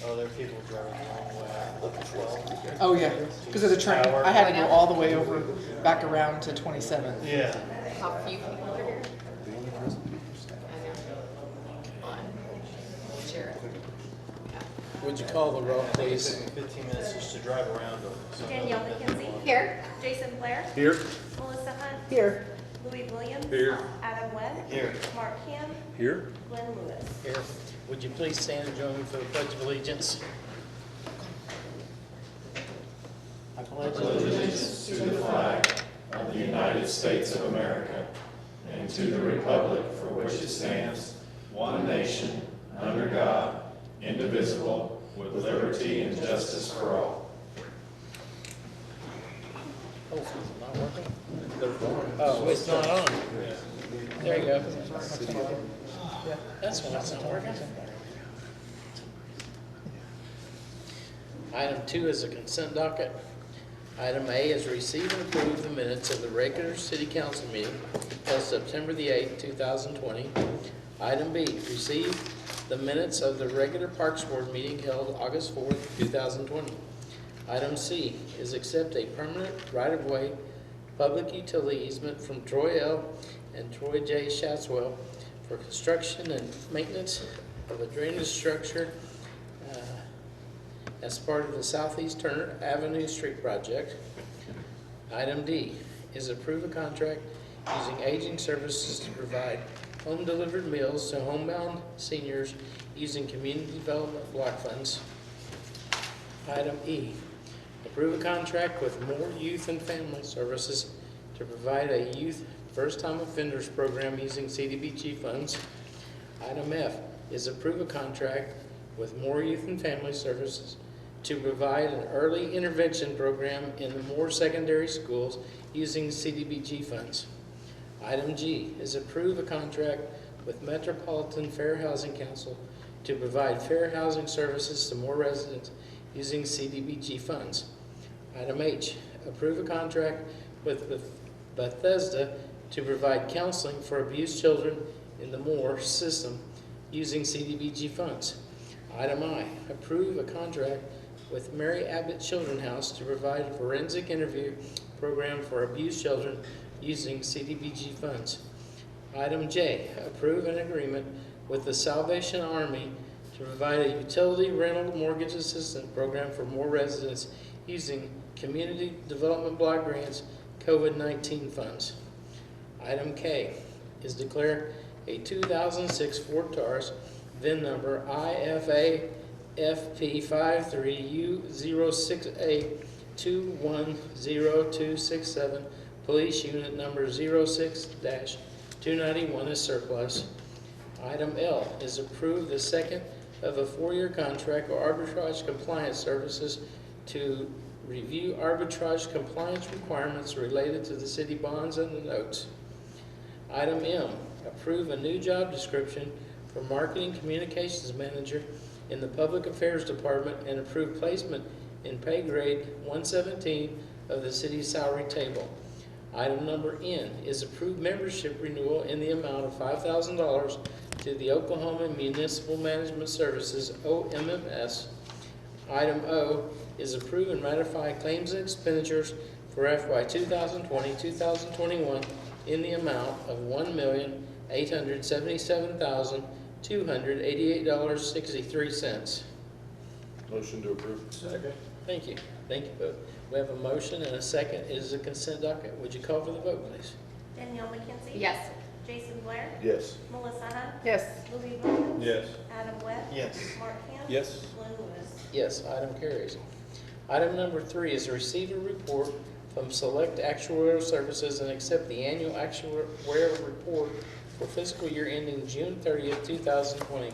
Oh, there are people driving the wrong way. Look at 12. Oh, yeah, because of the train. I had to go all the way over, back around to 27th. Yeah. How few people are here? I know. One. Sheriff. Would you call the roll, It took please? me 15 minutes just to drive around them. So Danielle McKenzie. Here. Jason Blair. Here. Melissa Hunt. Here. Louis Williams. Here. Adam Webb. Here. Mark Ham. Here. Glenn Lewis. Here. Would you please stand and join me for the Pledge of Allegiance? I pledge allegiance to the flag of the United States of America and to the republic for which it stands, one nation, under God, indivisible, with liberty and justice for all. Oh, is it not working? Oh, it's not on. There you go. That's why it's not working. Item 2 is a consent docket. Item A is receive and approve the minutes of the regular city council meeting held September the 8th, 2020. Item B, receive the minutes of the regular Parks Board meeting held August 4th, 2020. Item C is accept a permanent right-of-way public utility easement from Troy L. and Troy J. Shatswell for construction and maintenance of a drainage structure as part of the Southeast Turner Avenue Street project. Item D is approve a contract using aging services to provide home-delivered meals to homebound seniors using community development block funds. Item E, approve a contract with More Youth and Family Services to provide a youth first-time offenders program using CDBG funds. Item F is approve a contract with More Youth and Family Services to provide an early intervention program in the Moore Secondary Schools using CDBG funds. Item G is approve a contract with Metropolitan Fair Housing Council to provide fair housing services to more residents using CDBG funds. Item H, approve a contract with Bethesda to provide counseling for abused children in the Moore system using CDBG funds. Item I, approve a contract with Mary Abbott Children's House to provide a forensic interview program for abused children using CDBG funds. Item J, approve an agreement with the Salvation Army to provide a utility rental mortgage assistance program for more residents using Community Development Block Grants COVID-19 funds. Item K is declare a 2006 Ford Taurus VIN number IFA FP53U06A210267, police unit number 06-291 is surplus. Item L is approve the second of a 4-year contract with arbitrage compliance services to review arbitrage compliance requirements related to the city bonds and the notes. Item M, approve a new job description for marketing communications manager in the Public Affairs Department and approve placement in pay grade 117 of the city's salary table. Item number N is approve membership renewal in the amount of $5,000 to the Oklahoma Municipal Management Services, OMMS. Item O is approve and ratify claims and expenditures for FY 2020-2021 in the amount of $1,877,288.63. Motion to approve. Second. Thank you. Thank you both. We have a motion and a second. It is a consent docket. Would you call for the vote, please? Danielle McKenzie. Yes. Jason Blair. Yes. Melissa Hunt. Yes. Louis Williams. Yes. Adam Webb. Yes. Mark Ham. Yes. Glenn Lewis. Yes, item carries. Item number 3 is receive a report from Select Actuarial Services and accept the annual actuarial report for fiscal year ending June 30th, 2020.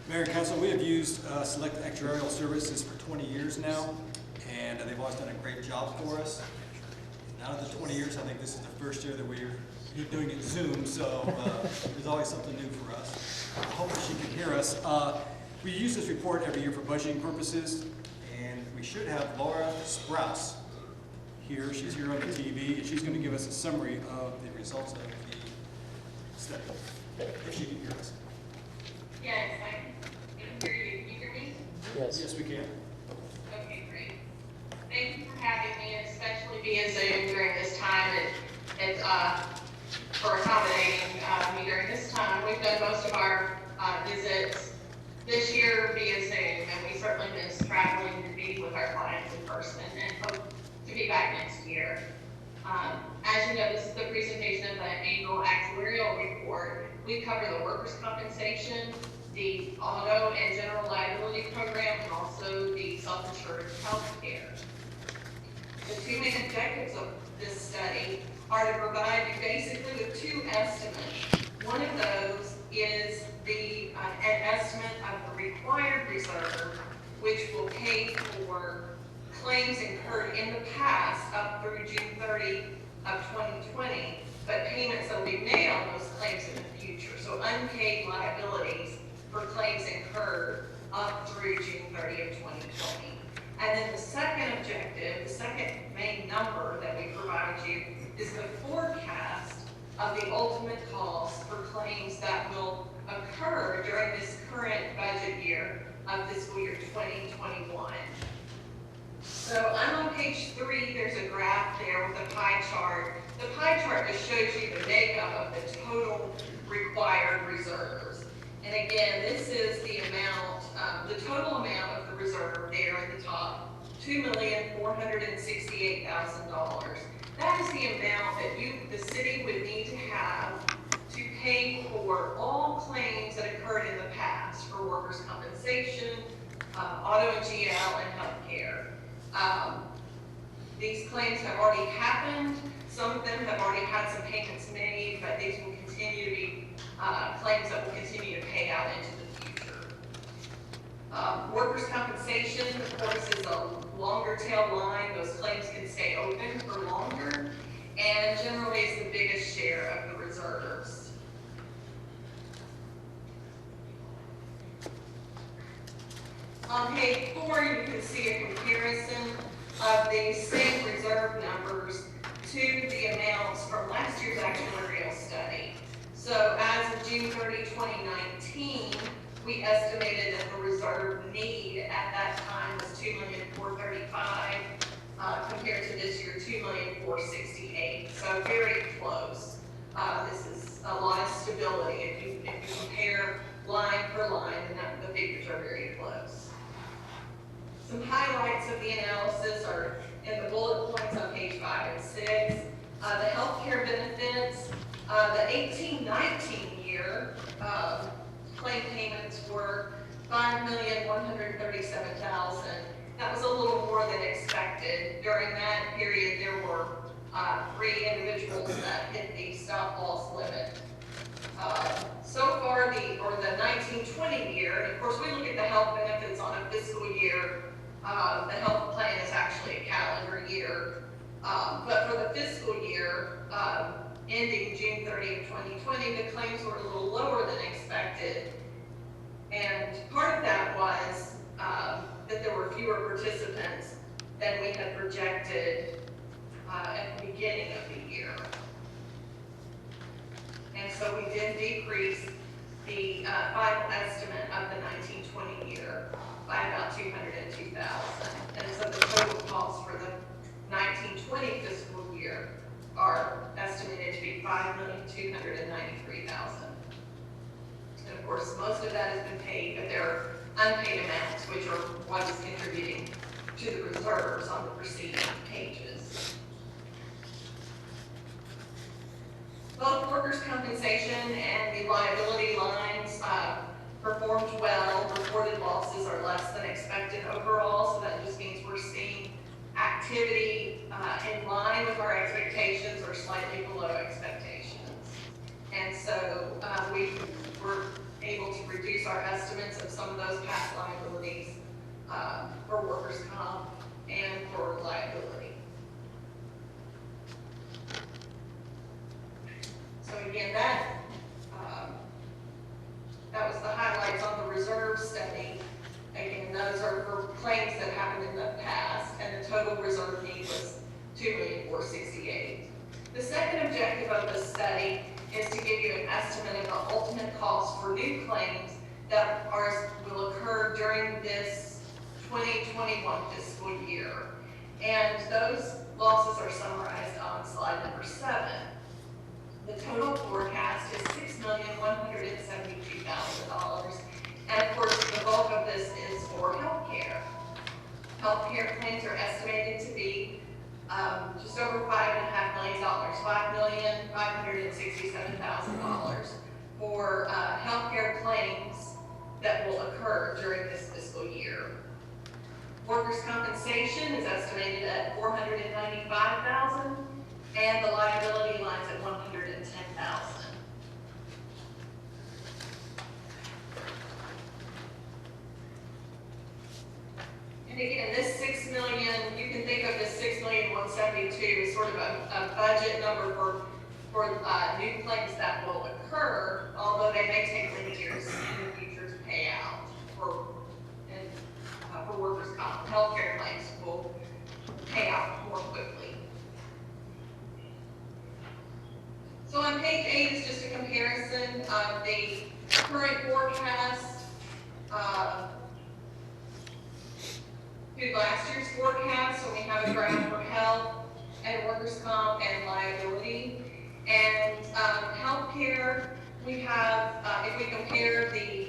Mayor and Council, we have used Select Actuarial Services for 20 years now, and they've always done a great job for us. And out of the 20 years, I think this is the first year that we're doing it Zoom, so there's always something new for us. Hopefully she can hear us. We use this report every year for budgeting purposes, and we should have Laura Sprouse here. She's here on the TV, and she's going to give us a summary of the results of the study, if she can hear us. Yes, I can hear you. Yes. Yes, we can. Okay, great. Thank you for having me, and especially via Zoom during this time. For accommodating me during this time. We've done most of our visits this year via Zoom, and we certainly miss traveling to be with our clients in person and hope to be back next year. As you know, this is the presentation of the annual actuarial report. We cover the workers' compensation, the auto and general liability program, and also the self-insured health care. The two main objectives of this study are to provide you basically with two estimates. One of those is an estimate of the required reserve, which will pay for claims incurred in the past up through June 30 of 2020, but payments that will be made on those claims in the future. So unpaid liabilities for claims incurred up through June 30 of 2020. And then the second objective, the second main number that we provide you is the forecast of the ultimate cost for claims that will occur during this current budget year of fiscal year 2021. So I'm on page 3, there's a graph there with a pie chart. The pie chart just shows you the makeup of the total required reserves. And again, this is the amount, the total amount of the reserve there at the top, $2,468,000. That is the amount that the city would need to have to pay for all claims that occurred in the past for workers' compensation, auto and GL, and health care. These claims have already happened. Some of them have already had some payments made, but these will continue to be claims that will continue to pay out into the future. Workers' compensation, of course, is a longer tail line. Those claims can stay open for longer, and generally is the biggest share of the reserves. On page 4, you can see a comparison of the same reserve numbers to the amounts from last year's actuarial study. So as of June 30, 2019, we estimated that the reserve need at that time was $2,435,000 compared to this year $2,468,000. So very close. This is a lot of stability. If you compare line for line, then the figures are very close. Some highlights of the analysis are in the bullet points on page 5 and 6. The healthcare benefits, the 18-19 year claim payments were $5,137,000. That was a little more than expected. During that period, there were 3 individuals that hit the stop loss limit. So far, the 19-20 year, and of course we look at the health benefits on a fiscal year. The health plan is actually a calendar year. But for the fiscal year, ending June 30 of 2020, the claims were a little lower than expected. And part of that was that there were fewer participants than we had projected at the beginning of the year. And so we did decrease the final estimate of the 19-20 year by about $202,000. And so the total cost for the 19-20 fiscal year are estimated to be $5,293,000. And of course, most of that has been paid, but there are unpaid amounts, which are what is contributing to the reserves on the preceding pages. Both workers' compensation and the liability lines performed well. Reported losses are less than expected overall, so that just means we're seeing activity in line with our expectations or slightly below expectations. And so we were able to reduce our estimates of some of those past liabilities for workers' comp and for liability. So again, that was the highlights on the reserve study. Again, those are for claims that happened in the past, and the total reserve need was $2,468,000. The second objective of the study is to give you an estimate of the ultimate cost for new claims that will occur during this 2021 fiscal year. And those losses are summarized on slide number 7. The total forecast is $6,172,000. And of course, the bulk of this is for healthcare. Healthcare claims are estimated to be just over $5.5 million, $5,567,000 for healthcare claims that will occur during this fiscal year. Workers' compensation is estimated at $495,000, and the liability lies at $110,000. And again, this $6 million, you can think of this $6,172,000 as sort of a budget number for new claims that will occur, although they may take many years in the future to pay out for workers' comp. Healthcare claims will pay out more quickly. So on page 8 is just a comparison of the current forecast to last year's forecast. So we have a graph for health and workers' comp and liability. And healthcare, we have, if we compare the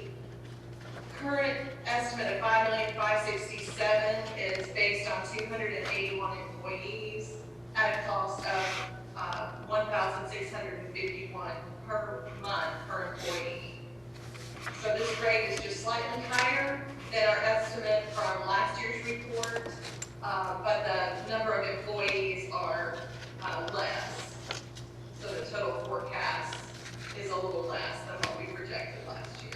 current estimate of $5,567,000 is based on 281 employees at a cost of $1,651 per month per employee. So this rate is just slightly higher than our estimate from last year's report, but the number of employees are less. So the total forecast is a little less than what we projected last year.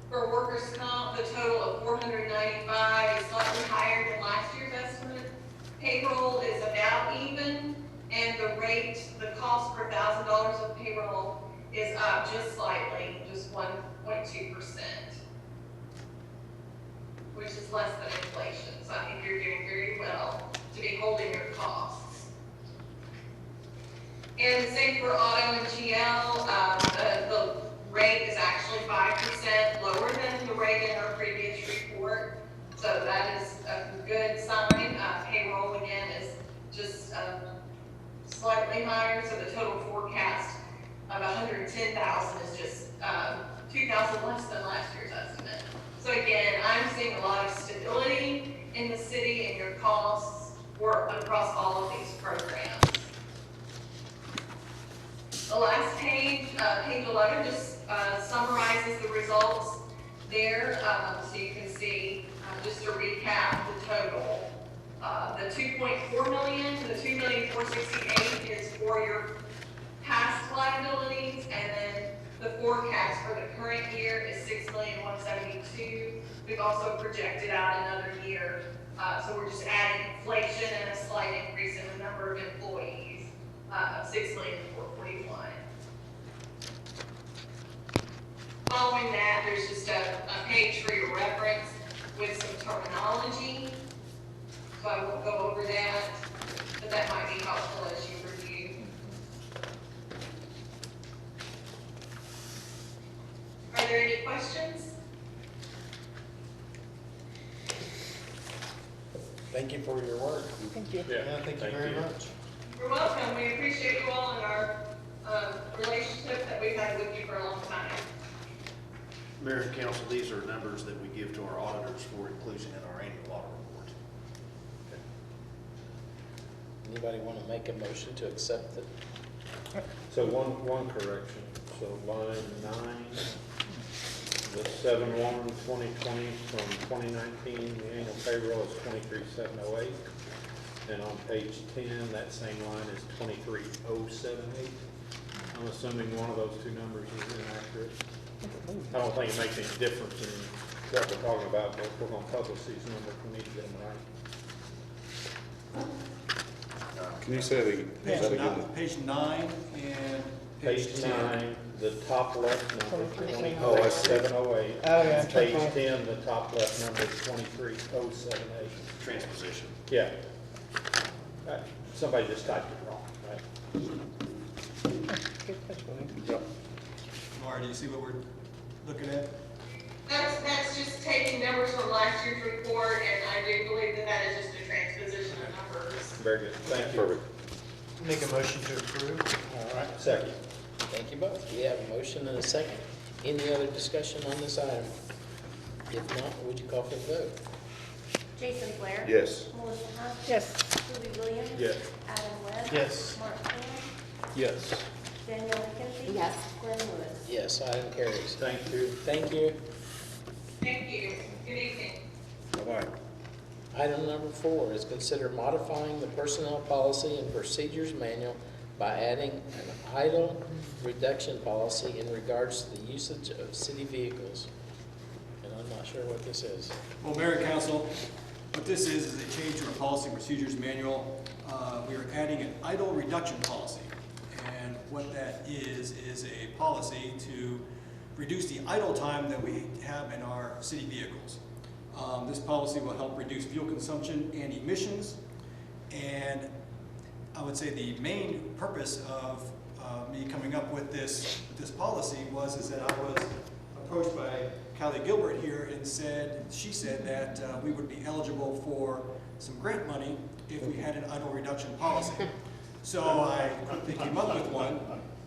For workers' comp, the total of $495 is slightly higher than last year's estimate. Payroll is about even, and the rate, the cost per $1,000 of payroll is up just slightly, just 1.2%, which is less than inflation. So I think you're doing very well to be holding your costs. And the same for auto and GL. The rate is actually 5% lower than the rate in our previous report. So that is a good sign. Payroll again is just slightly higher. So the total forecast of $110,000 is just $2,000 less than last year's estimate. So again, I'm seeing a lot of stability in the city and your costs work across all of these programs. The last page, page 11, just summarizes the results there. So you can see, just to recap the total. The $2.4 million to the $2,468,000 is for your past liabilities, and then the forecast for the current year is $6,172,000. We've also projected out another year, so we're just adding inflation and a slight increase in the number of employees of $6,441,000. Following that, there's just a page for your reference with some terminology. So I won't go over that, but that might be helpful as you review. Are there any questions? Thank you for your work. Thank you. Yeah, thank you very much. You're welcome. We appreciate you all and our relationship that we've had with you for a long time. Mayor and council, these are numbers that we give to our auditors for inclusion in our annual audit report. Anybody want to make a motion to accept it? So one correction, so line 9, the 7/1/2020 from 2019, the annual payroll is 23,708. And on page 10, that same line is 23,078. I'm assuming one of those two numbers is inaccurate. I don't think it makes any difference in what we're talking about, but if we're gonna publish these numbers, we need to get them right. Can you say that again? Page 9 and Page 9, the top left number, Oh, I see. 23,708. Oh, yeah. Page 10, the top left number is 23,078. Transposition. Yeah. Somebody just typed it wrong, right? Good catch, Willie. Yep. Laura, do you see what we're looking at? That's just taking numbers from last year's report, and I do believe that that is just a transposition of numbers. Very good, thank you. Perfect. Make a motion to approve. All right, Second. thank you both. We have a motion and a second. Any other discussion on this item? If not, would you call for the vote? Jason Blair. Yes. Melissa Hunt. Yes. Louis Williams. Yes. Adam Webb. Yes. Mark Ham. Yes. Danielle McKenzie. Yes. Glenn Lewis. Yes, item carries. Thank you. Thank you. Thank you. Good evening. Bye-bye. Item number 4 is consider modifying the personnel policy and procedures manual by adding an idle reduction policy in regards to the usage of city vehicles. And I'm not sure what this is. Well, Mayor and Council, what this is a change to our policy and procedures manual. We are adding an idle reduction policy. And what that is a policy to reduce the idle time that we have in our city vehicles. This policy will help reduce fuel consumption and emissions. And I would say the main purpose of me coming up with this policy is that I was approached by Callie Gilbert here and she said that we would be eligible for some grant money if we had an idle reduction policy. So I quickly came up with one,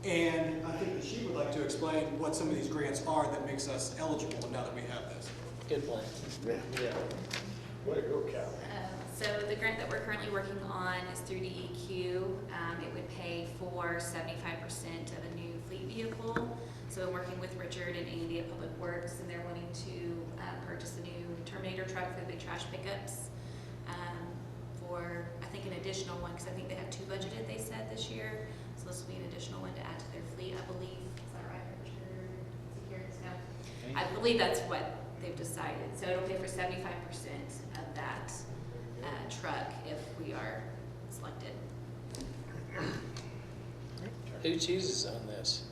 and I think that she would like to explain what some of these grants are that makes us eligible now that we have this. Good plan. Yeah. Way to go, Cal. So the grant that we're currently working on is through DEQ. It would pay for 75% of a new fleet vehicle. So I'm working with Richard and Andy at Public Works, and they're wanting to purchase a new Terminator truck for the big trash pickups. For, I think, an additional one, because I think they have 2 budgeted, they said, this year. So this will be an additional one to add to their fleet, I believe. Is that right, Richard? Is it here? No. I believe that's what they've decided. So it'll pay for 75% of that truck if we are selected. Who chooses on this?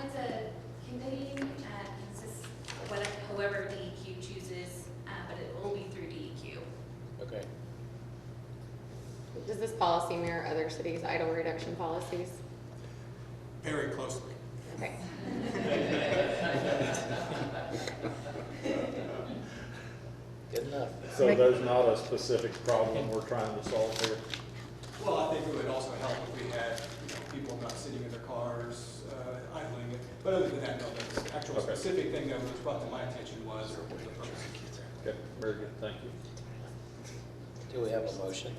It's a committee, consists of whoever DEQ chooses, but it will be through DEQ. Okay. Does this policy mirror other cities' idle reduction policies? Very closely. Okay. Good enough. So there's not a specific problem we're trying to solve here? Well, I think it would also help if we had, people not sitting in their cars, idling it. But other than that, no, the actual Okay. specific thing that was brought to my attention was the purpose. Okay, very good, thank you. Do we have a motion?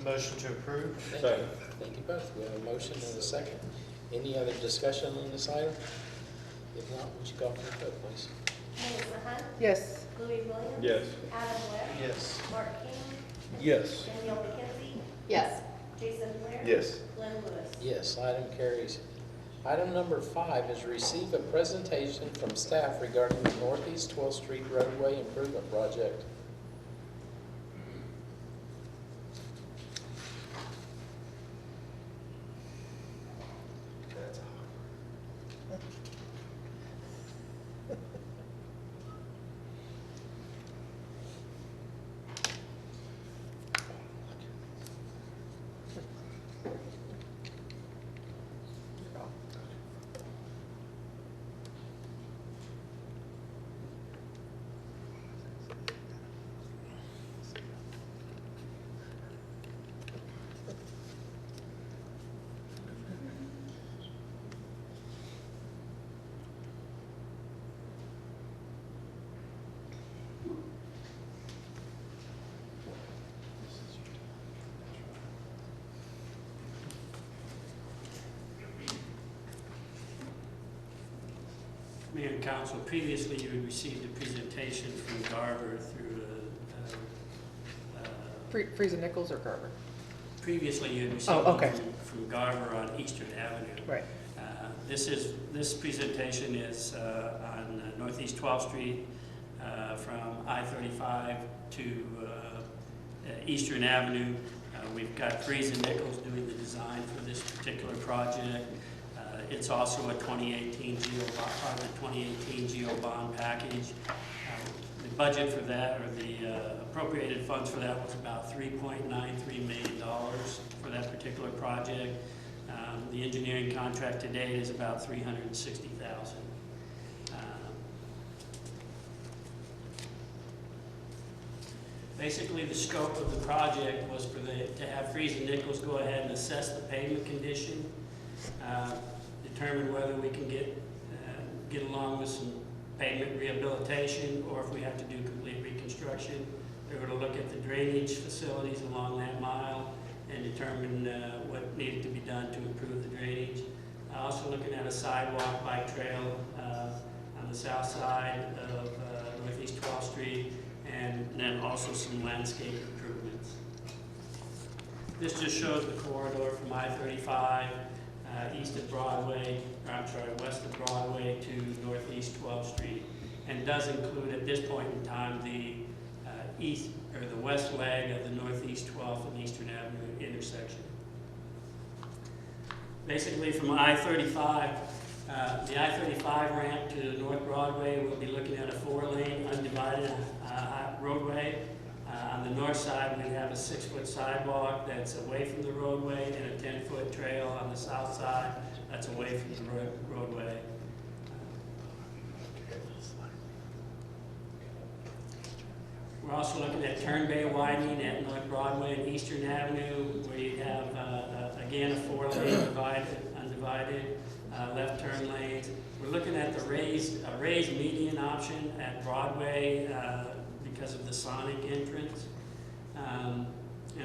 Motion to approve. Thank Second. you. Thank you both. We have a motion and a second. Any other discussion on this item? If not, would you call for the vote, please? Melissa Hunt. Yes. Louis Williams. Yes. Adam Webb. Yes. Mark Ham. Yes. Danielle McKenzie. Yes. Jason Blair. Yes. Glenn Lewis. Yes, item carries. Item number 5 is receive a presentation from staff regarding the Northeast 12th Street roadway improvement project. Mayor and Council, previously you had received a presentation from Garver through Friesen Nichols or Garver? Previously you had received Oh, okay. one from Garver on Eastern Avenue. Right. This presentation is on Northeast 12th Street from I-35 to Eastern Avenue. We've got Friesen Nichols doing the design for this particular project. It's also a 2018 part of the 2018 GEO bond package. The budget for that, or the appropriated funds for that, was about $3.93 million for that particular project. The engineering contract to date is about $360,000. Basically, the scope of the project was to have Freeze and Nichols go ahead and assess the pavement condition, determine whether we can get along with some pavement rehabilitation, or if we have to do complete reconstruction. They were to look at the drainage facilities along that mile and determine what needed to be done to improve the drainage. Also looking at a sidewalk bike trail on the south side of Northeast 12th Street, and then also some landscape improvements. This just shows the corridor from I-35 east of Broadway, or I'm sorry, west of Broadway to Northeast 12th Street, and does include at this point in time the east or the west leg of the Northeast 12th and Eastern Avenue intersection. Basically, from I-35, the I-35 ramp to North Broadway, we'll be looking at a 4-lane undivided roadway. On the north side, we have a 6-foot sidewalk that's away from the roadway and a 10-foot trail on the south side that's away from the roadway. We're also looking at turn bay widening at North Broadway and Eastern Avenue, where you have, again, a 4-lane undivided left turn lanes. We're looking at the raised median option at Broadway because of the Sonic entrance. And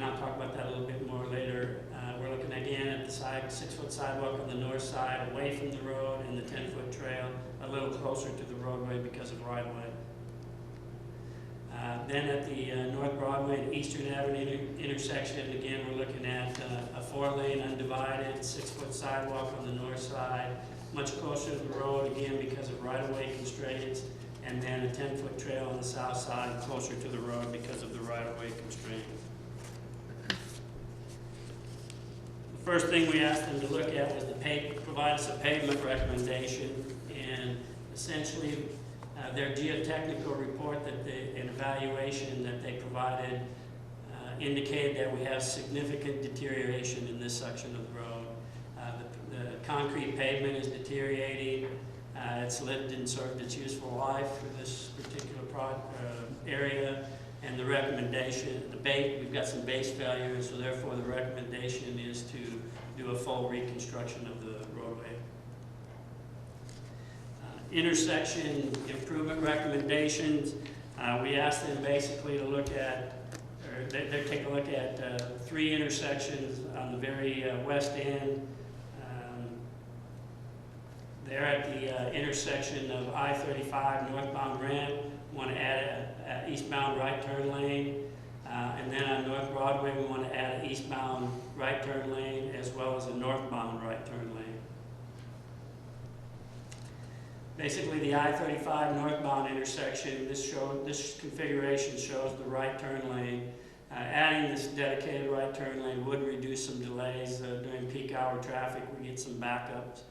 I'll talk about that a little bit more later. We're looking again at the 6-foot sidewalk on the north side, away from the road, and the 10-foot trail, a little closer to the roadway because of right-of-way. Then at the North Broadway and Eastern Avenue intersection, again, we're looking at a 4-lane undivided 6-foot sidewalk on the north side, much closer to the road, again, because of right-of-way constraints, and then a 10-foot trail on the south side, closer to the road because of the right-of-way constraints. The first thing we asked them to look at was to provide us a pavement recommendation, and essentially their geotechnical report and evaluation that they provided indicated that we have significant deterioration in this section of the road. The concrete pavement is deteriorating. It's lived and served its useful life for this particular area, and the recommendation, we've got some base failures, so therefore the recommendation is to do a full reconstruction of the roadway. Intersection improvement recommendations, we asked them basically to look at, or they take a look at 3 intersections on the very west end. They're at the intersection of I-35 northbound ramp, want to add an eastbound right turn lane, and then on North Broadway we want to add an eastbound right turn lane as well as a northbound right turn lane. Basically, the I-35 northbound intersection, this configuration shows the right turn lane. Adding this dedicated right turn lane would reduce some delays during peak hour traffic. We get some backups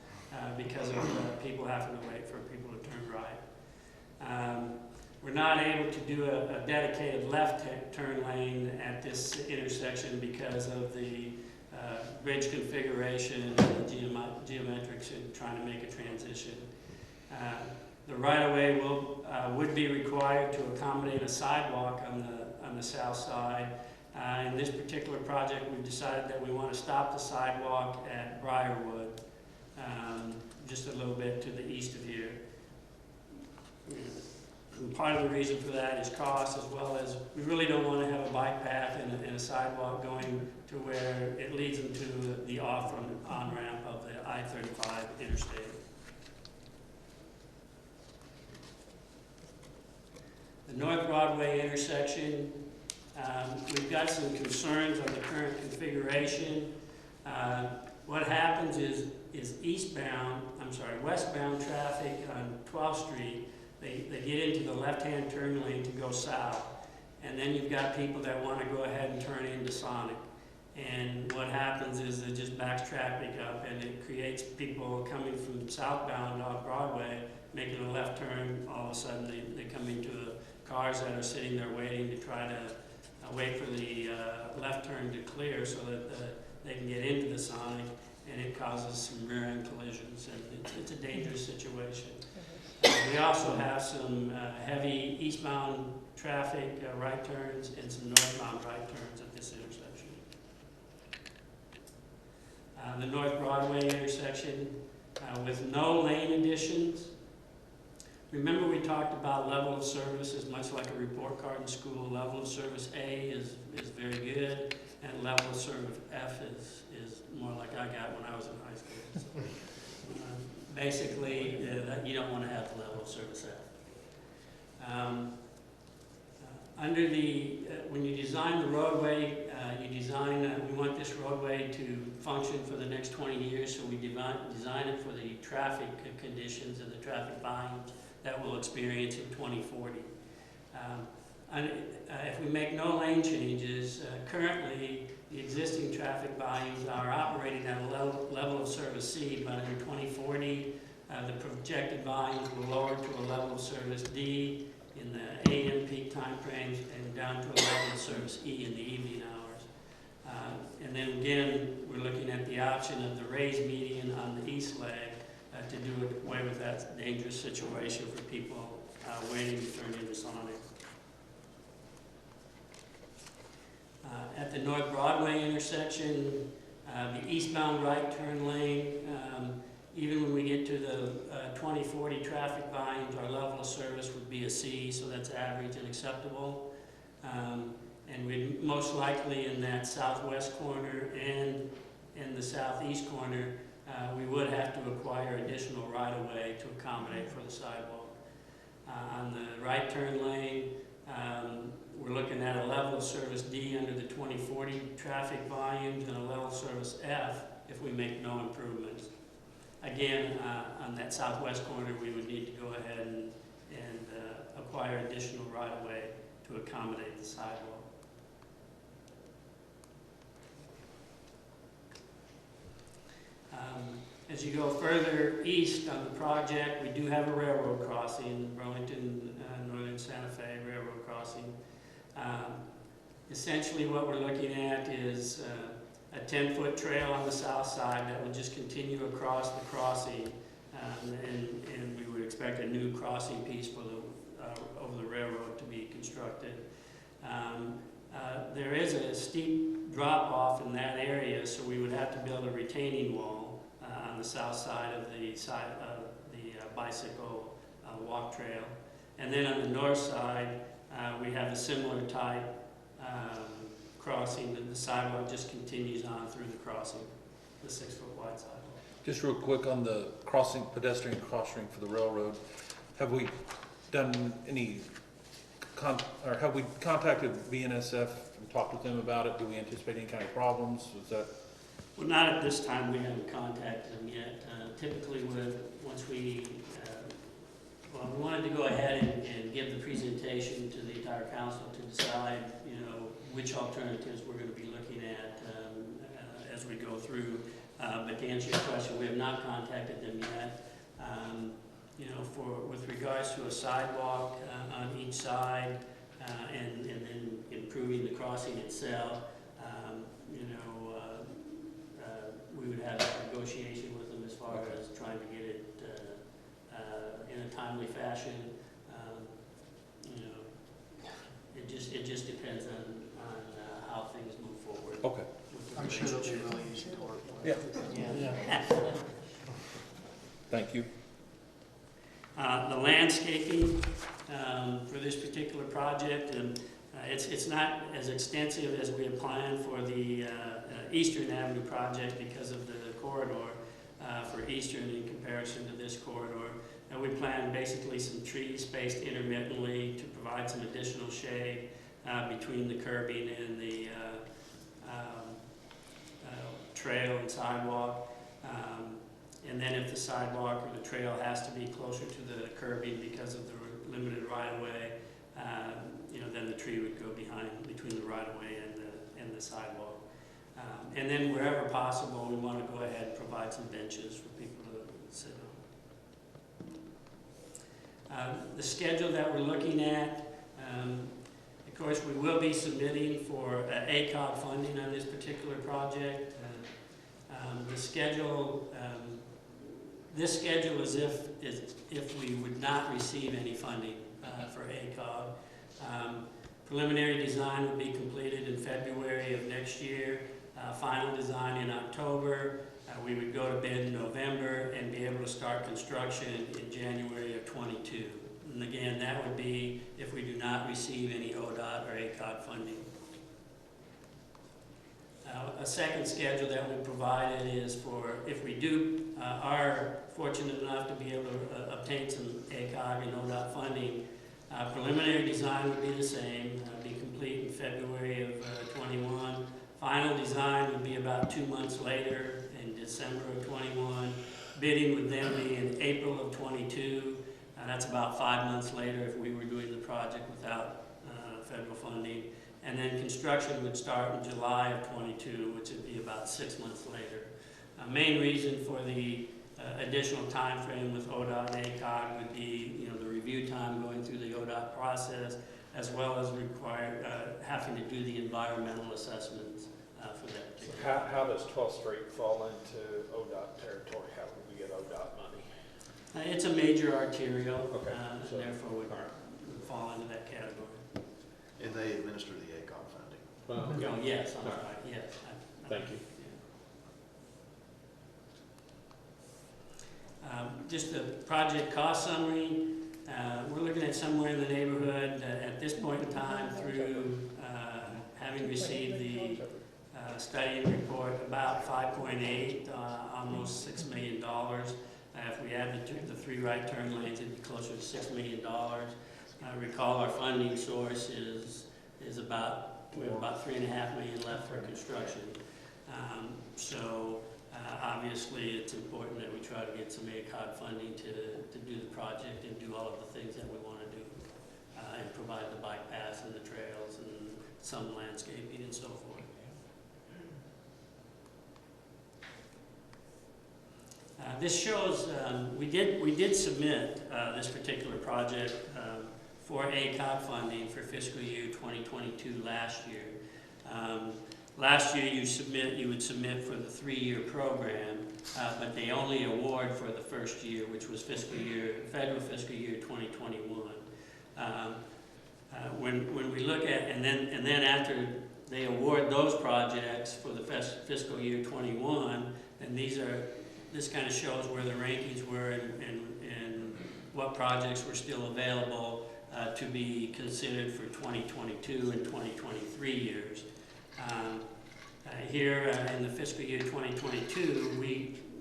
because of people having to wait for people to turn right. We're not able to do a dedicated left turn lane at this intersection because of the bridge configuration and the geometrics in trying to make a transition. The right-of-way would be required to accommodate a sidewalk on the south side. In this particular project, we've decided that we want to stop the sidewalk at Briarwood, just a little bit to the east of here. And part of the reason for that is cost, as well as we really don't want to have a bike path and a sidewalk going to where it leads into the on-ramp of the I-35 interstate. The North Broadway intersection, we've got some concerns on the current configuration. What happens is westbound traffic on 12th Street, they get into the left-hand turn lane to go south. And then you've got people that want to go ahead and turn into Sonic. And what happens is it just backs traffic up, and it creates people coming from southbound off Broadway, making a left turn. All of a sudden they come into the cars that are sitting there waiting to try to wait for the left turn to clear so that they can get into the Sonic. and it causes some rear-end collisions, and it's a dangerous situation. We also have some heavy eastbound traffic, right turns, and some northbound right turns at this intersection. The North Broadway intersection with no lane additions. Remember we talked about level of service is much like a report card in school. Level of service A is very good, and level of service F is more like I got when I was in high school. So, basically, you don't want to have the level of service F. Under the, when you design the roadway, we want this roadway to function for the next 20 years, so we design it for the traffic conditions and the traffic volumes that we'll experience in 2040. If we make no lane changes, currently the existing traffic volumes are operating at a level of service C, but in 2040, the projected volumes will lower to a level of service D in the AM peak time frames and down to a level of service E in the evening hours. And then again, we're looking at the option of the raised median on the east leg to do away with that dangerous situation for people waiting to turn into Sonic. At the North Broadway intersection, the eastbound right turn lane, even when we get to the 2040 traffic volumes, our level of service would be a C, so that's average and acceptable. And we'd most likely in that southwest corner and in the southeast corner, we would have to acquire additional right-of-way to accommodate for the sidewalk. On the right turn lane, we're looking at a level of service D under the 2040 traffic volumes and a level of service F if we make no improvements. Again, on that southwest corner, we would need to go ahead and acquire additional right-of-way to accommodate the sidewalk. As you go further east on the project, we do have a railroad crossing, Burlington Northern Santa Fe Railroad Crossing. Essentially what we're looking at is a 10-foot trail on the south side that will just continue across the crossing, and we would expect a new crossing piece for the, over the railroad to be constructed. There is a steep drop-off in that area, so we would have to build a retaining wall on the south side of the bicycle walk trail. And then on the north side, we have a similar type crossing. The sidewalk just continues on through the crossing, the 6-foot wide sidewalk. Just real quick on the crossing, pedestrian crossing for the railroad, have we done any, or have we contacted BNSF and talked with them about it? Do we anticipate any kind of problems? Is that? Well, not at this time. We haven't contacted them yet. Typically, once we wanted to go ahead and give the presentation to the entire council to decide, you know, which alternatives we're going to be looking at as we go through. But to answer your question, we have not contacted them yet. You know, with regards to a sidewalk on each side and then improving the crossing itself, you know, we would have a negotiation with them as far as trying to get it in a timely fashion. You know, it just depends on how things move forward. Okay. I'm sure they'll be really easy to work with. Yeah. Thank you. The landscaping for this particular project, it's not as extensive as we had planned for the Eastern Avenue project because of the corridor for Eastern in comparison to this corridor. And we planned basically some trees spaced intermittently to provide some additional shade between the curbing and the trail and sidewalk. And then if the sidewalk or the trail has to be closer to the curbing because of the limited right-of-way, you know, then the tree would go between the right-of-way and the sidewalk. And then wherever possible, we want to go ahead and provide some benches for people to sit on. The schedule that we're looking at, of course, we will be submitting for ACOG funding on this particular project. The schedule, this schedule is if we would not receive any funding for ACOG. Preliminary design would be completed in February of next year, final design in October. We would go to bid in November and be able to start construction in January of '22. And again, that would be if we do not receive any ODOT or ACOG funding. A second schedule that we provided is for, if we do are fortunate enough to be able to obtain some ACOG and ODOT funding, preliminary design would be the same, be complete in February of '21. Final design would be about 2 months later in December of '21. Bidding would then be in April of '22. That's about 5 months later if we were doing the project without federal funding. And then construction would start in July of '22, which would be about 6 months later. Main reason for the additional time frame with ODOT and ACOG would be, the review time going through the ODOT process, as well as having to do the environmental assessments for that particular. How does 12th Street fall into ODOT territory? How would we get ODOT money? It's a major arterial, Okay, so, and therefore would fall into that category. And they administer the ACOG funding. Well, okay. Oh, yes, I'm All sorry, right. yes. Thank you. Just a project cost summary. We're looking at somewhere in the neighborhood at this point in time through having received the study report about 5.8, almost $6 million. If we add the 3 right turn lanes, it'd be closer to $6 million. Recall our funding source is we have about $3.5 million left for construction. Obviously it's important that we try to get some ACOG funding to do the project and do all of the things that we want to do and provide the bike paths and the trails and some landscaping and so forth. This shows we did submit this particular project for ACOG funding for fiscal year 2022 last year. Last year you would submit for the 3-year program, but they only award for the first year, which was federal fiscal year 2021. When we look at, and then after they award those projects for the fiscal year 21, and this kind of shows where the rankings were and what projects were still available to be considered for 2022 and 2023 years. Here in the fiscal year 2022,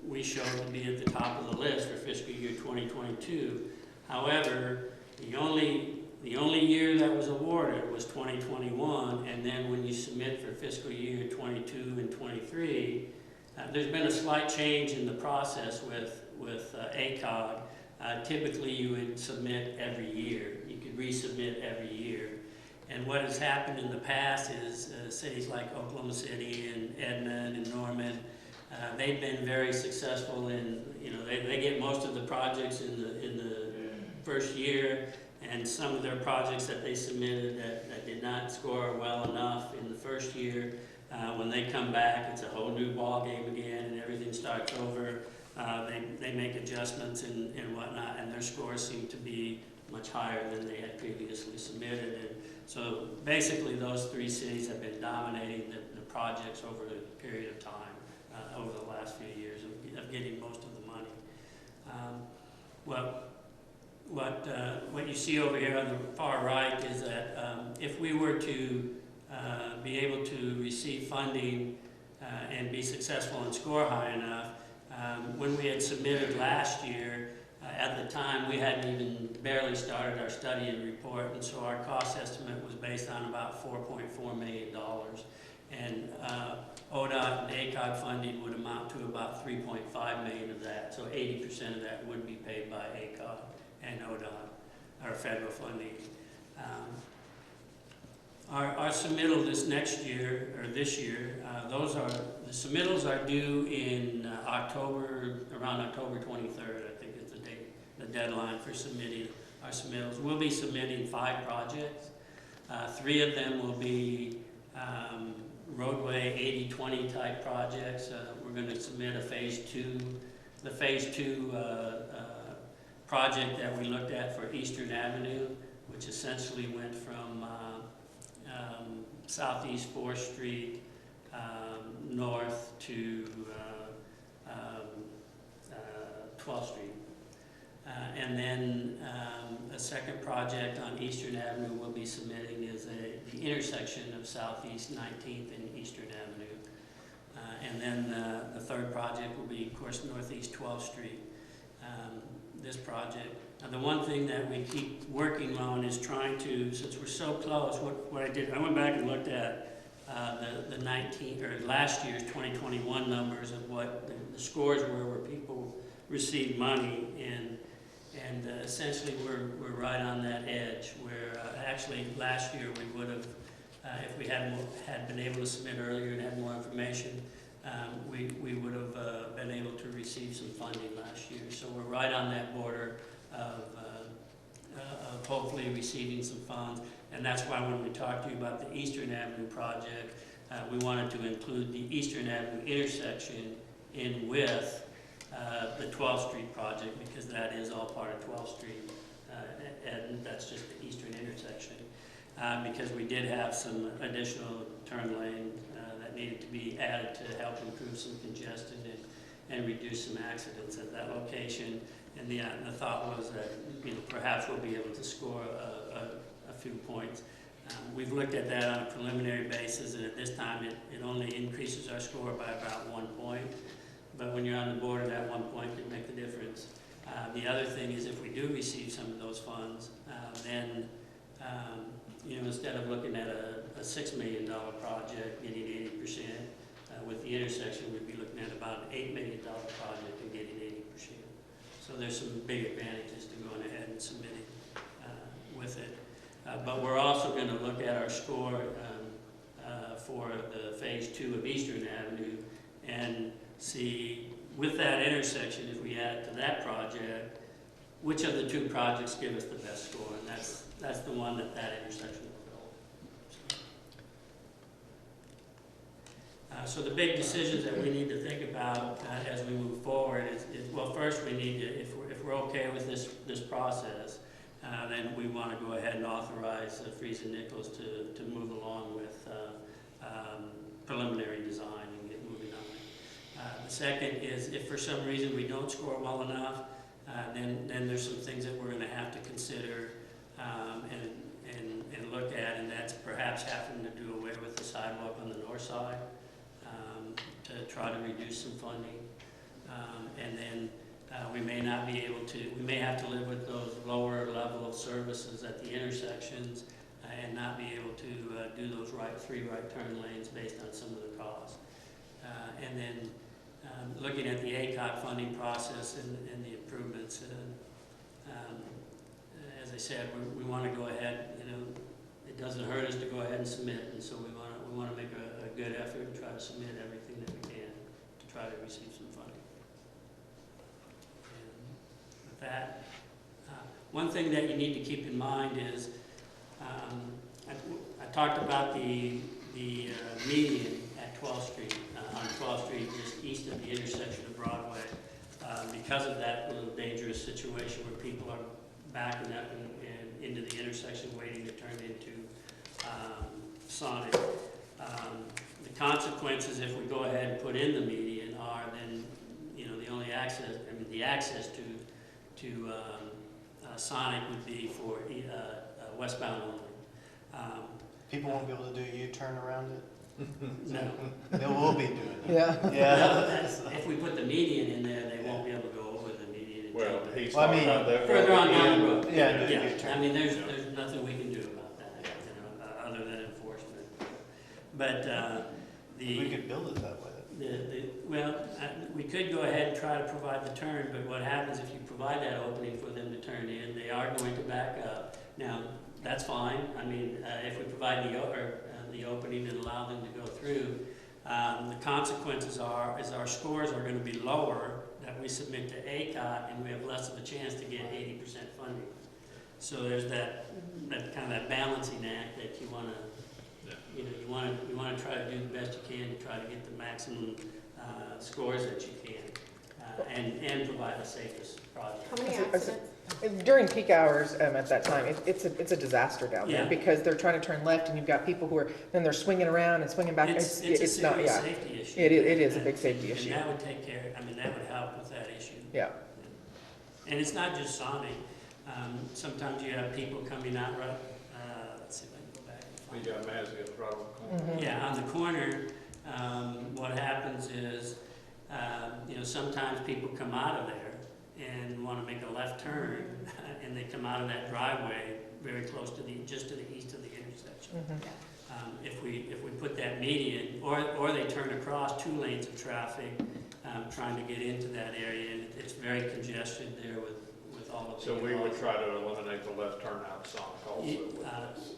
we show to be at the top of the list for fiscal year 2022. However, the only year that was awarded was 2021, and then when you submit for fiscal year 22 and 23, there's been a slight change in the process with ACOG. Typically, you would submit every year. You could resubmit every year. And what has happened in the past is cities like Oklahoma City and Edmond and Norman, they've been very successful in, they get most of the projects in the first year, and some of their projects that they submitted that did not score well enough in the first year, when they come back, it's a whole new ball game again, and everything starts over. They make adjustments and whatnot, and their scores seem to be much higher than they had previously submitted. And so basically those 3 cities have been dominating the projects over a period of time, over the last few years of getting most of the money. What you see over here on the far right is that if we were to be able to receive funding and be successful and score high enough, when we had submitted last year, at the time we hadn't even barely started our study and report, and so our cost estimate was based on about $4.4 million. And ODOT and ACOG funding would amount to about $3.5 million of that, so 80% of that would be paid by ACOG and ODOT, our federal funding. Our submittal this year, the submittals are due in around October 23rd, I think is the deadline for submitting our submittals. We'll be submitting 5 projects. 3 of them will be roadway 80/20 type projects. We're gonna submit a phase two, the phase two project that we looked at for Eastern Avenue, which essentially went from Southeast 4th Street north to 12th Street. And then a second project on Eastern Avenue we'll be submitting is the intersection of Southeast 19th and Eastern Avenue. And then the third project will be, of course, Northeast 12th Street. This project. Now, the one thing that we keep working on is trying to, since we're so close, what I did, I went back and looked at last year's 2021 numbers of what the scores were where people received money, and essentially we're right on that edge where actually last year we would have, if we had been able to submit earlier and had more information, we would have been able to receive some funding last year. So we're right on that border of hopefully receiving some funds. And that's why when we talked to you about the Eastern Avenue project, we wanted to include the Eastern Avenue intersection in with the 12th Street project, because that is all part of 12th Street, and that's just the eastern intersection. Because we did have some additional turn lane that needed to be added to help improve some congestion and reduce some accidents at that location. And the thought was that perhaps we'll be able to score a few points. We've looked at that on a preliminary basis, and at this time it only increases our score by about 1 point. But when you're on the board, that 1 point can make the difference. The other thing is, if we do receive some of those funds, then instead of looking at a $6 million project getting 80%, with the intersection, we'd be looking at about an $8 million project and getting 80%. So there's some big advantages to going ahead and submitting with it. But we're also going to look at our score for the phase 2 of Eastern Avenue and see, with that intersection, if we add to that project, which of the two projects give us the best score, and that's the one that intersection will fill. So the big decisions that we need to think about as we move forward is well, first we need to, if we're okay with this process, then we want to go ahead and authorize Friesen Nichols to move along with preliminary design and get moving on it. The second is, if for some reason we don't score well enough, then there's some things that we're going to have to consider and look at, and that's perhaps having to do away with the sidewalk on the north side to try to reduce some funding. And then we may not be able to, we may have to live with those lower level of services at the intersections and not be able to do those three right turn lanes based on some of the costs. And then looking at the ACOT funding process and the improvements, as I said, we want to go ahead, it doesn't hurt us to go ahead and submit, and so we want to make a good effort and try to submit everything that we can to try to receive some funding. And with that, one thing that you need to keep in mind is, I talked about the median at 12th Street, on 12th Street, just east of the intersection of Broadway. Because of that little dangerous situation where people are backing up and into the intersection waiting to turn into Sonic. The consequences, if we go ahead and put in the median, are then, the only access, the access to Sonic would be for westbound only. People won't be able to do a U-turn around it? No. They will be doing it. Yeah. Yeah. If we put the median in there, they won't be able to go over the median. Well, he's Well, I talking mean, about that. Further on down the road. Yeah, do a Yeah, U-turn. I mean, there's nothing we can do about that, other than enforcement. But We could build it that way. we could go ahead and try to provide the turn, but what happens if you provide that opening for them to turn in, they are going to back up. Now, that's fine. I mean, if we provide the opening and allow them to go through, the consequences is our scores are going to be lower that we submit to ACOT, and we have less of a chance to get 80% funding. So there's that kind of that balancing act that you want to you know, you wanna try to do the best you can to try to get the maximum, scores that you can, and provide the safest project. How many accidents? During peak hours, at that time, it's a disaster down there, Yeah. because they're trying to turn left, and you've got people who are, then they're swinging around and swinging back. It's a not, serious yeah. safety issue. It is a big safety issue. And that would take care, I mean, that would help with that issue. Yeah. And it's not just Sonic. Sometimes you have people coming out, right, let's see if I can go back and find it. got Mazda right on the corner. Yeah, on the corner, what happens is, you know, sometimes people come out of there and want to make a left turn, and they come out of that driveway very close to just to the east of the intersection. If we put that median, or they turn across 2 lanes of traffic, trying to get into that area, and it's very congested there with all of the. So we would try to eliminate the left turn out Sonic also with this.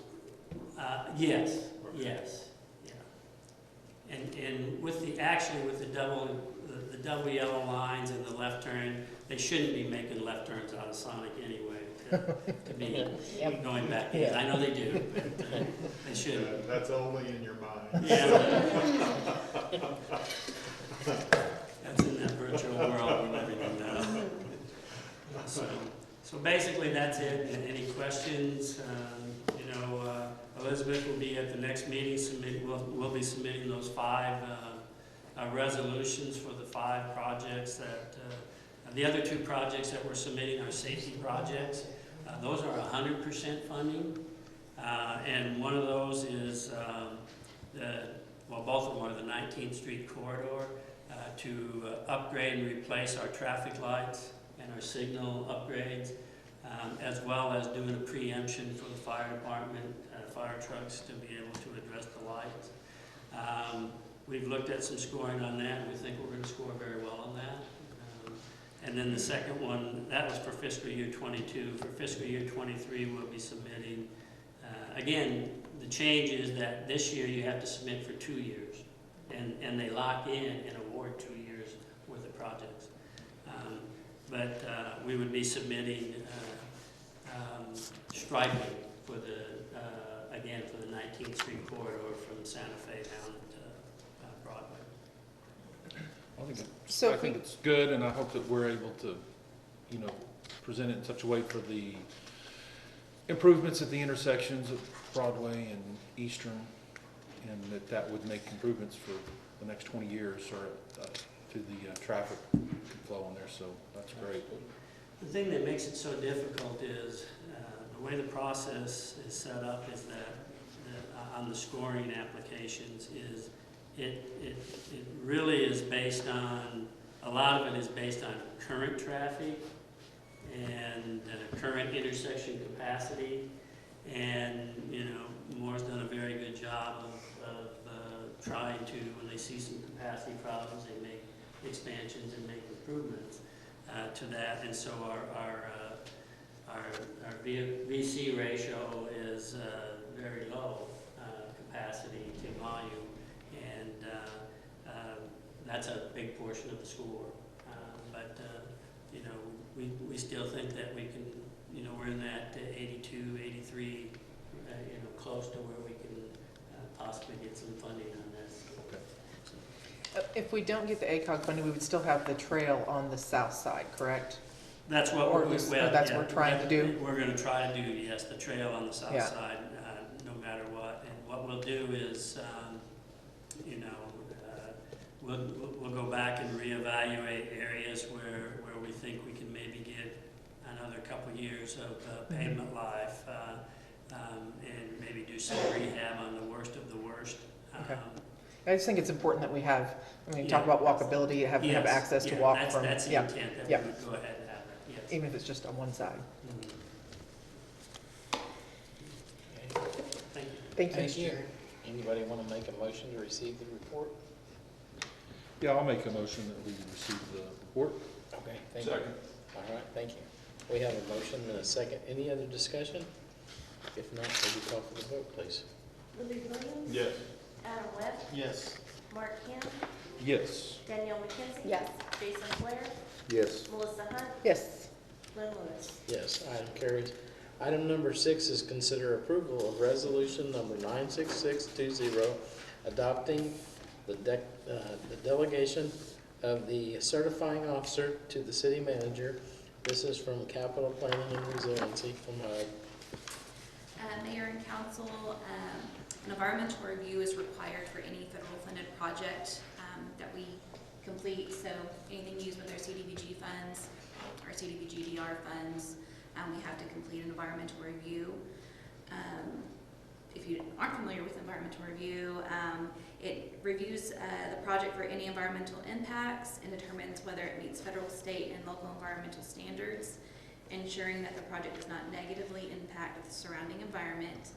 Yes, yes, yeah. And with the double yellow lines and the left turn, they shouldn't be making left turns out of Sonic anyway, to be going back. Yeah. I know they do, but they shouldn't. That's only in your mind. Yeah. That's in that virtual world we live in now. So basically, that's it. Any questions? You know, Elizabeth will be at the next meeting, we'll be submitting those 5 resolutions for the 5 projects that, the other 2 projects that we're submitting are safety projects. Those are 100% funding, and one of those is, both of them are the 19th Street corridor, to upgrade and replace our traffic lights and our signal upgrades, as well as doing a preemption for the fire department, fire trucks to be able to address the lights. We've looked at some scoring on that, and we think we're going to score very well on that. And then the second one, that was for fiscal year 22. For fiscal year 23, we'll be submitting, again, the change is that this year you have to submit for 2 years, and they lock in and award 2 years worth of projects. But we would be submitting striping for the, again, for the 19th Street corridor from Santa Fe down to Broadway. I think it's good, and I hope that we're able to, you know, present it in such a way for the improvements at the intersections of Broadway and Eastern, and that would make improvements for the next 20 years or to the traffic flow on there, so that's great. The thing that makes it so difficult is the way the process is set up is that on the scoring applications is it really is based on, a lot of it is based on current traffic and current intersection capacity, and you know, Moore's done a very good job of trying to, when they see some capacity problems, they make expansions and make improvements to that, and so our VC ratio is very low capacity to volume, and that's a big portion of the score. But you know, we still think that we can, you know, we're in that 82, 83, you know, close to where we can possibly get some funding on this. If we don't get the ACOG funding, we would still have the trail on the south side, correct? That's what Or we're, that's what we're trying to do? We're going to try to do, yes, the trail on the south Yeah. side, no matter what. And what we'll do is, you know, we'll go back and reevaluate areas where we think we can maybe get another couple years of pavement life, and maybe do some rehab on the worst of the worst. Okay. I just think it's important that we have, I mean, talk Yeah. about walkability, have access to walk from. That's the Yeah. intent, that Yeah. we would go ahead and have that, yes. Even if it's just on one side. Thank you. Thank you. Thank you. Anybody want to make a motion to receive the report? Yeah, I'll make a motion that we receive the report. Okay, thank you. All right, thank you. We have a motion and a second. Any other discussion? If not, will you call for the vote, please? Louis Williams. Yes. Adam Webb. Yes. Mark Ham. Yes. Danielle McKenzie. Yes. Jason Blair. Yes. Melissa Hunt. Yes. Glenn Lewis. Yes, item carries. Item number 6 is consider approval of resolution number 96620, adopting the delegation of the certifying officer to the city manager. This is from Capital Planning and Resiliency from HUD. Mayor and council, an environmental review is required for any federal funded project that we complete. So anything used with our CDBG funds, our CDBG-DR funds, we have to complete an environmental review. If you aren't familiar with environmental review, it reviews the project for any environmental impacts and determines whether it meets federal, state, and local environmental standards, ensuring that the project does not negatively impact the surrounding environment.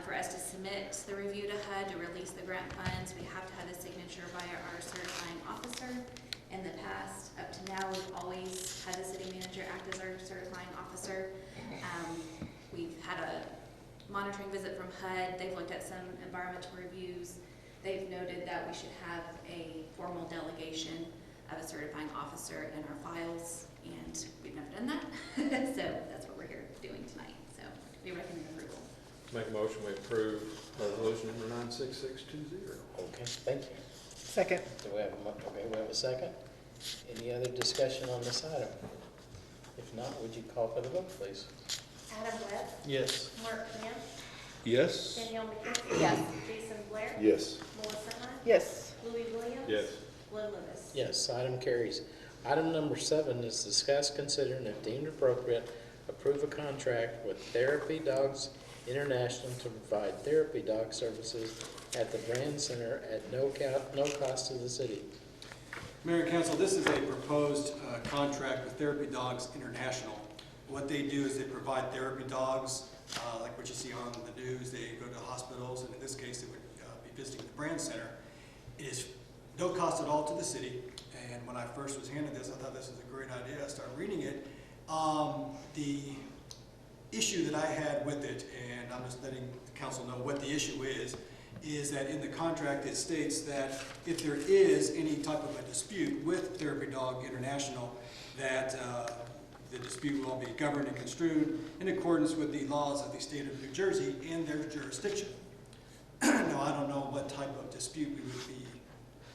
For us to submit the review to HUD to release the grant funds, we have to have a signature by our certifying officer. In the past, up to now, we've always had the city manager act as our certifying officer. We've had a monitoring visit from HUD. They've looked at some environmental reviews. They've noted that we should have a formal delegation of a certifying officer in our files, and we've never done that. So that's what we're here doing tonight. So we recommend approval. Make a motion, we approve resolution number 96620. Okay, thank you. Second. Do we have we have a second? Any other discussion on this item? If not, would you call for the vote, please? Adam Webb, Yes. Mark Ham, Yes. Danielle McKenzie. Yes. Jason Blair. Yes. Melissa Hunt. Yes. Louis Williams. Yes. Glenn Lewis. Yes, item carries. Item number 7 is discuss, consider, and if deemed appropriate, approve a contract with Therapy Dogs International to provide therapy dog services at the Brand Center at no cost to the city. Mayor and council, this is a proposed contract with Therapy Dogs International. What they do is they provide therapy dogs, like what you see on the news. They go to hospitals, and in this case, they would be visiting the Brand Center. It is no cost at all to the city, and when I first was handed this, I thought this was a great idea. I started reading it. The issue that I had with it, and I'm just letting the council know what the issue is that in the contract it states that if there is any type of a dispute with Therapy Dog International, that the dispute will be governed and construed in accordance with the laws of the state of New Jersey and their jurisdiction. Now, I don't know what type of dispute we would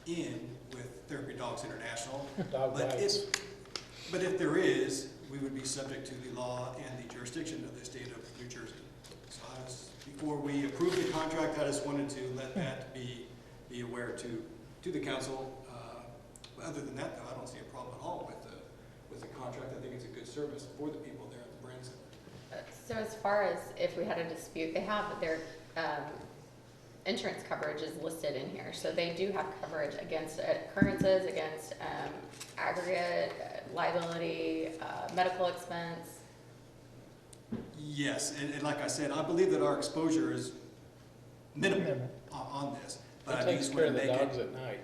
be in with Therapy Dogs International, but if there is, we would be subject to the law and the jurisdiction of the state of New Jersey. So before we approve the contract, I just wanted to let that be aware to the council. Other than that, though, I don't see a problem at all with the contract. I think it's a good service for the people there at the Brand Center. So as far as if we had a dispute, they have their insurance coverage is listed in here. So they do have coverage against occurrences, against aggregate liability, medical expense. Yes, and like I said, I believe that our exposure is minimal on this. Who But takes care of the dogs at night?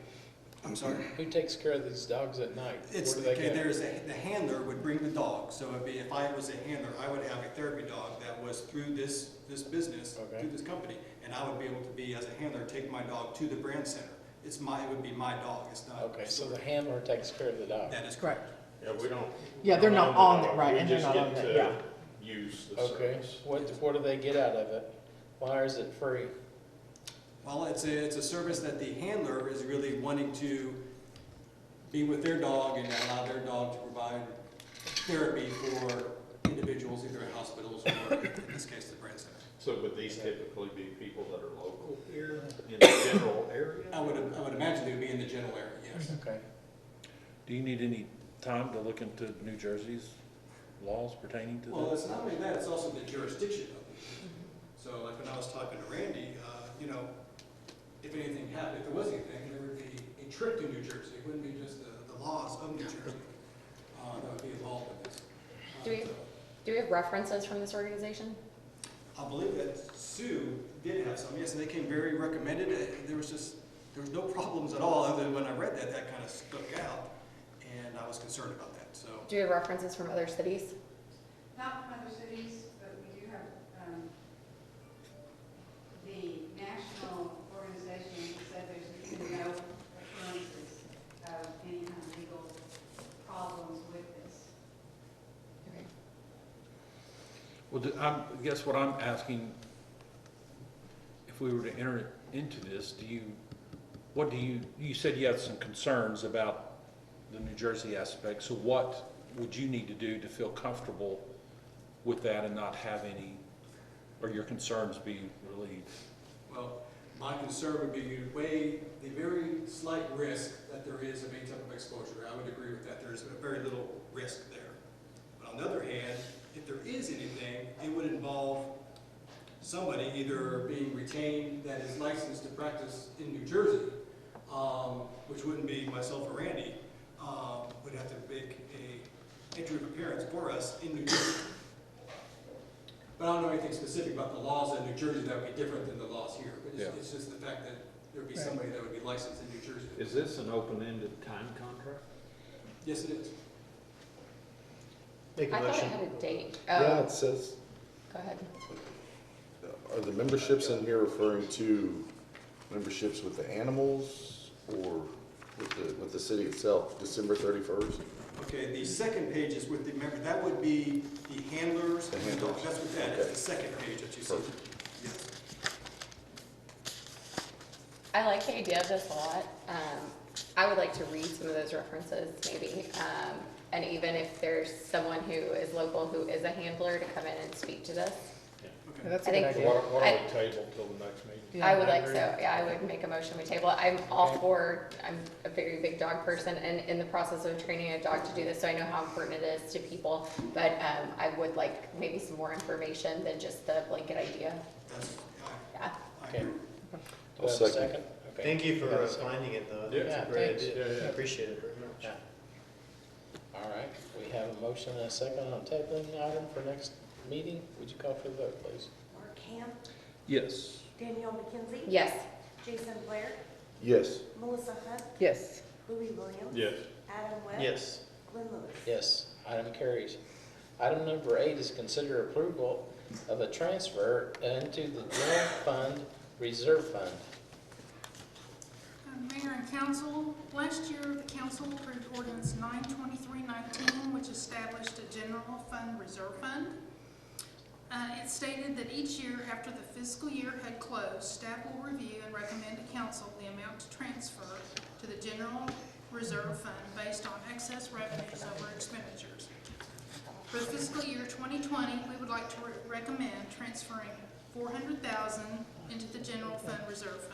I'm sorry? Who takes care of these dogs at night? It's, Where do they okay, go? there's the handler would bring the dog. So if I was a handler, I would have a therapy dog that was through this business, Okay. through this company. And I would be able to be, as a handler, take my dog to the Brand Center. It would be my dog, it's not. Okay, so the handler takes care of the dog. That is correct. Yeah, we don't. Yeah, they're not on it, right, We and they're just not on get it, to yeah. use the Okay, service. what do they get out of it? Why is it free? Well, it's a service that the handler is really wanting to be with their dog and allow their dog to provide therapy for individuals either at hospitals or, in this case, the Brand Center. So would these typically be people that are local here in the general area? I would imagine they would be in the general area, yes. Okay. Do you need any time to look into New Jersey's laws pertaining to Well, this? it's not only that, it's also the jurisdiction of it. So like when I was talking to Randy, you know, if anything happened, if there was anything, there would be a trip to New Jersey. It wouldn't be just the laws of New Jersey that would be involved in this. Do we have references from this organization? I believe that Sue did have some, yes, and they came very recommended. There was no problems at all, other than when I read that kind of stuck out, and I was concerned about that, so. Do we have references from other cities? Not from other cities, but we do have the national organization said there's been no occurrences of any kind of legal problems with this. Well, I guess what I'm asking, if we were to enter into this, you said you had some concerns about the New Jersey aspect, so what would you need to do to feel comfortable with that and not have any, or your concerns be relieved? Well, my concern would be you weigh the very slight risk that there is of any type of exposure. I would agree with that. There's a very little risk there. But on the other hand, if there is anything, it would involve somebody either being retained that is licensed to practice in New Jersey, which wouldn't be myself or Randy, would have to make a entry of appearance for us in New Jersey. But I don't know anything specific about the laws in New Jersey that would be different than the laws here. But it's just the fact that there would be somebody that would be licensed in New Jersey. Is this an open-ended time contract? Yes, it is. Make a I thought it motion. had a date. Yeah, it says, Go ahead. are the memberships in here referring to memberships with the animals or with the city itself, December 31st? Okay, the second page is with the member, that would be the handlers. The handlers. That's what that is, the second page that you see. Perfect. Yes. I like the idea of this a lot. I would like to read some of those references maybe. And even if there's someone who is local who is a handler to come in and speak to this. Yeah, that's a I good think- idea. What are we table till the next meeting? Yeah, I would like agree. so, yeah, I would make a motion, we table it. I'm all for, I'm a very big dog person and in the process of training a dog to do this, so I know how important it is to people. But I would like maybe some more information than just the blanket idea. That's, Yeah. Okay. Do I'll I have a second. second? Okay. Thank you for Got a second. finding it though. Yeah, It's a great thanks. idea. Yeah, yeah. I appreciate it very much. Yeah. All right, we have a motion and a second on tabling the item for next meeting. Would you call for the vote, please? Mark Ham, Yes. Danielle McKenzie. Yes. Jason Blair, Yes. Melissa Hunt, Yes. Louis Williams. Yes. Adam Webb. Yes. Glenn Lewis. Yes, item carries. Item number 8 is consider approval of a transfer into the general fund reserve fund. Mayor and council, last year the council approved ordinance 92319, which established a general fund reserve fund. It stated that each year after the fiscal year had closed, staff will review and recommend to council the amount to transfer to the general reserve fund based on excess revenues over expenditures. For the fiscal year 2020, we would like to recommend transferring $400,000 into the general fund reserve fund.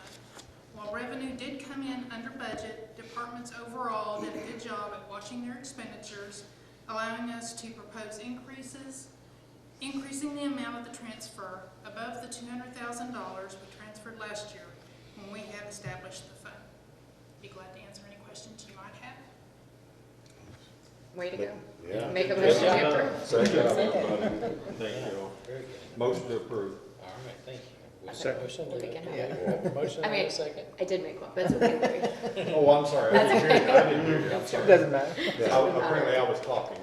While revenue did come in under budget, departments overall did a good job at watching their expenditures, allowing us to propose increasing the amount of the transfer above the $200,000 we transferred last year when we had established the fund. Be glad to answer any questions you might have. Way to go. Yeah. Make a Good motion job. to approve. Thank you. Very good. Motion to approve. All right, thank you. We have a Second. motion. We can have We have it. a motion I and mean- a second. I did make one, but it's okay. Oh, I'm sorry. I didn't hear you. I didn't hear you. I'm sorry. Doesn't matter. Apparently I was talking.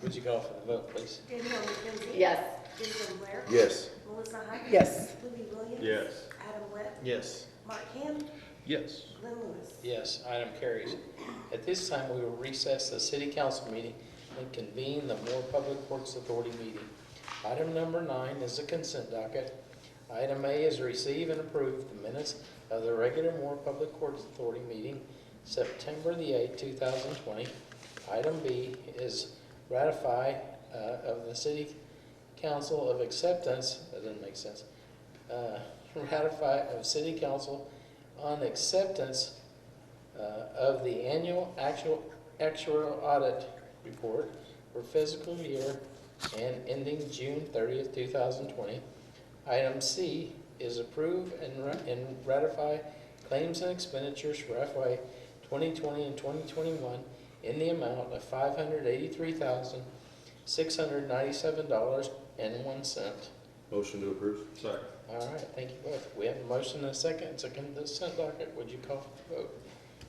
Would you call for the vote, please? Danielle McKenzie. Yes. Jason Blair. Yes. Melissa Hunt. Yes. Louis Williams. Yes. Adam Webb. Yes. Mark Ham, Yes. Glenn Lewis. Yes, item carries. At this time, we will recess the city council meeting and convene the Moore Public Works Authority meeting. Item number 9 is the consent docket. Item A is receive and approve the minutes of the regular Moore Public Works Authority meeting, September the 8th, 2020. Item B is ratify of the city council of acceptance, that doesn't make sense, ratify of city council on acceptance of the annual actuarial audit report for fiscal year and ending June 30th, 2020. Item C is approve and ratify claims and expenditures for FY 2020 and 2021 in the amount of $583,697.01. Motion to approve. Second. All right, thank you both. We have a motion and a second. It's a consent docket. Would you call for the vote?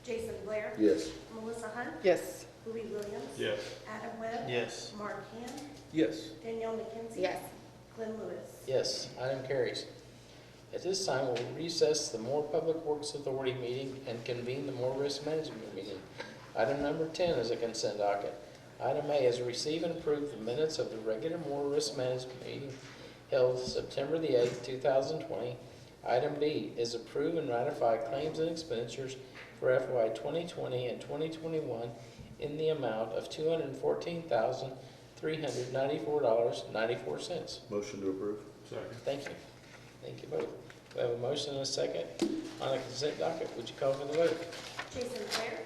Jason Blair. Yes. Melissa Hunt. Yes. Louis Williams. Yes. Adam Webb. Yes. Mark Ham, Yes. Danielle McKenzie. Yes. Glenn Lewis. Yes, item carries. At this time, we'll recess the Moore Public Works Authority meeting and convene the Moore Risk Management meeting. Item number 10 is a consent docket. Item A is receive and approve the minutes of the regular Moore Risk Management meeting held September the 8th, 2020. Item B is approve and ratify claims and expenditures for FY 2020 and 2021 in the amount of $214,394.94. Motion to approve. Second. Thank you. Thank you both. We have a motion and a second on the consent docket. Would you call for the vote? Jason Blair,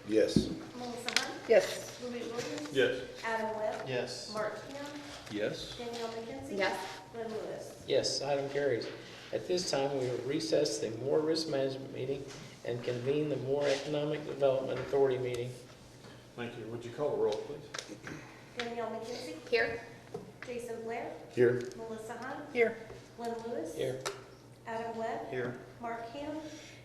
Yes. Melissa Hunt, Yes. Louis Williams. Yes. Adam Webb. Yes. Mark Ham, Yes. Danielle McKenzie. Yes. Glenn Lewis. Yes, item carries. At this time, we will recess the Moore Risk Management meeting and convene the Moore Economic Development Authority meeting. Thank you. Would you call the roll, please? Danielle McKenzie, Here. Jason Blair, Here. Melissa Hunt, Here. Glenn Lewis. Here. Adam Webb, Here. Mark Ham,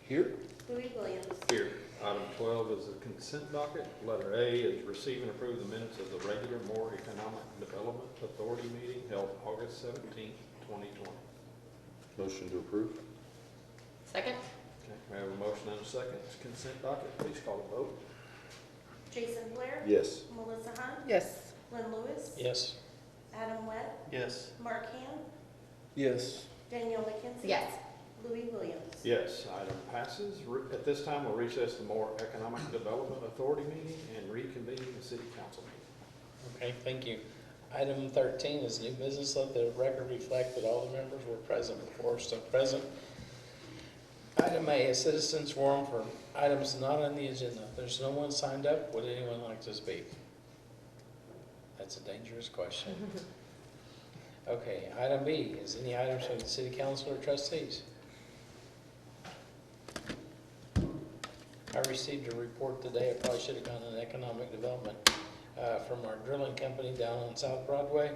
Here. Louis Williams. Here. Item 12 is the consent docket. Letter A is receive and approve the minutes of the regular Moore Economic Development Authority meeting held August 17th, 2020. Motion to approve. Second? Okay, we have a motion and a second. Consent docket, please call the vote. Jason Blair, Yes. Melissa Hunt, Yes. Glenn Lewis. Yes. Adam Webb, Yes. Mark Ham, Yes. Danielle McKenzie. Yes. Louis Williams. Yes, item passes. At this time, we'll recess the Moore Economic Development Authority meeting and reconvene the city council meeting. Okay, thank you. Item 13 is new business. Let the record reflect that all the members were present before, so present. Item A is citizens forum for items not on the agenda. If there's no one signed up, would anyone like to speak? That's a dangerous question. Okay, item B is any items from the city council or trustees? I received a report today, I probably should have gone to economic development, from our drilling company down on South Broadway.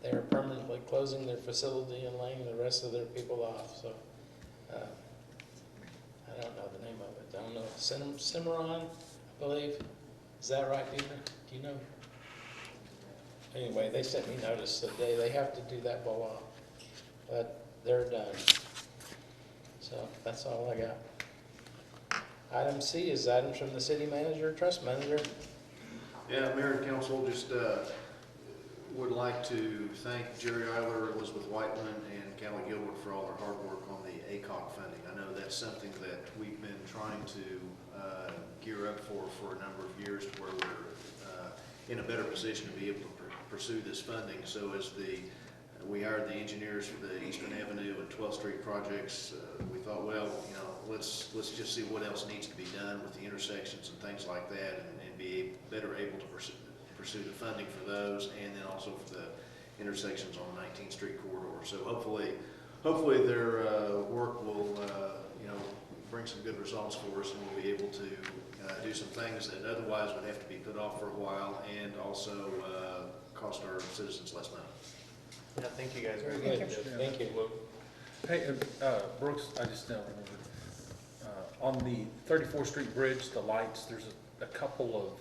They are permanently closing their facility and laying the rest of their people off, so, I don't know the name of it. I don't know, Cimarron, I believe. Is that right, Peter? Do you know? Anyway, they sent me notice today, they have to do that blow off, but they're done. So, that's all I got. Item C is items from the city manager, trust manager. Yeah, Mayor and Council, just would like to thank Jerry Eiler, Elizabeth Whiteman, and Callie Gilbert for all their hard work on the ACOG funding. I know that's something that we've been trying to gear up for a number of years, to where we're in a better position to be able to pursue this funding. So as we hired the engineers for the Eastern Avenue and 12th Street projects, we thought, well, you know, let's just see what else needs to be done with the intersections and things like that, and be better able to pursue the funding for those, and then also for the intersections on the 19th Street corridor. So hopefully their work will, you know, bring some good results for us, and we'll be able to do some things that otherwise would have to be put off for a while, and also cost our citizens less money. Yeah, thank you guys very Very much. good. Thank you. Hey, Brooks, I just now remembered, on the 34th Street Bridge, the lights, there's a couple of,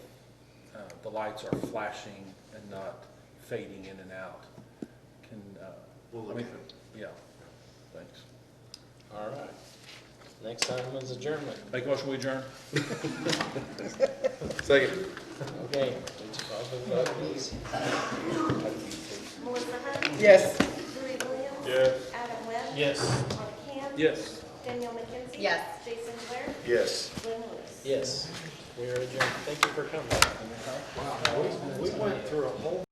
the lights are flashing and not fading in and out. Can, We'll look at it. Yeah, thanks. All right. Next item is adjournment. Make a motion, we adjourn? Second. Okay, would you call for the vote, please? Melissa Hunt, Yes. Louis Williams. Yes. Adam Webb. Yes. Mark Ham. Yes. Danielle McKenzie. Yes. Jason Blair, Yes. Glenn Lewis. Yes, we are adjourned. Thank you for coming. We went through a whole